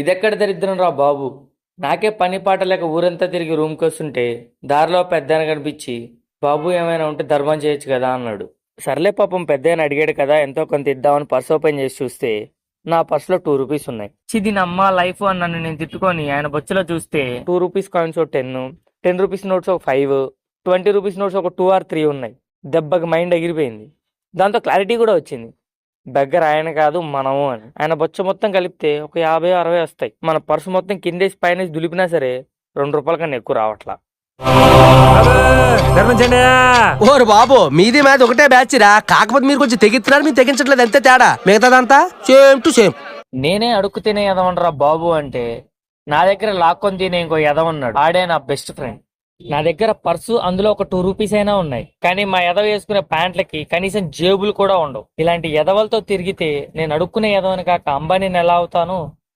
ఇదెక్కడ దరిద్రం రా బాబు. నాకే పని పాట లేక ఊరంతా తిరిగి రూమ్కి వస్తుంటే దారిలో పెద్దాయన కనిపించి, బాబు ఏమైనా ఉంటే ధర్మం చేయొచ్చు కదా అన్నాడు. సర్లే పాపం పెద్దాయన అడిగాడు కదా ఎంతో కొంత ఇద్దామని పర్స్ ఓపెన్ చేసి చూస్తే నా పర్సులో 2 రూపీస్ ఉన్నాయి. చిది నమ్మ లైఫ్ అని నన్ను నేను తిట్టుకొని ఆయన బొచ్చులో చూస్తే 2 రూపీస్ కాయిన్స్ ఒక 10 రూపీస్ నోట్స్ ఒక 5, 20 రూపీస్ నోట్స్ ఒక 2 or 3 ఉన్నాయి. దెబ్బకి మైండ్ ఎగిరిపోయింది. దాంతో క్లారిటీ కూడా వచ్చింది, దగ్గర ఆయన కాదు మనము అని. ఆయన బొచ్చ మొత్తం కలిపితే ఒక 50-60 వస్తాయి. మన పర్సు మొత్తం కిందేసి పైన దులిపినా సరే 2 రూపాయల కన్నా ఎక్కువ రావట్లా. ఓరు బాబు, మీది మాది ఒకటే బ్యాచ్ రా. కాకపోతే మీరు కొంచెం తెగిస్తున్నారు, మీరు తెగించట్లేదు, అంతే తేడా. మిగతాదంతా సేమ్ టు సేమ్. నేనే అడుక్కు తినే ఎదవనరా బాబు అంటే నా దగ్గర లాక్కొని తినే ఇంకో ఎదవన్నాడు. ఆడే నా బెస్ట్ ఫ్రెండ్. నా దగ్గర పర్సు, అందులో ఒక 2 రూపీస్ అయినా ఉన్నాయి. కానీ మా ఎదవ వేసుకునే ప్యాంట్లకి కనీసం జేబులు కూడా ఉండవు. ఇలాంటి ఎదవలతో తిరిగితే నేను అడుక్కునే ఎదవని కాక అంబానీని ఎలా అవుతాను?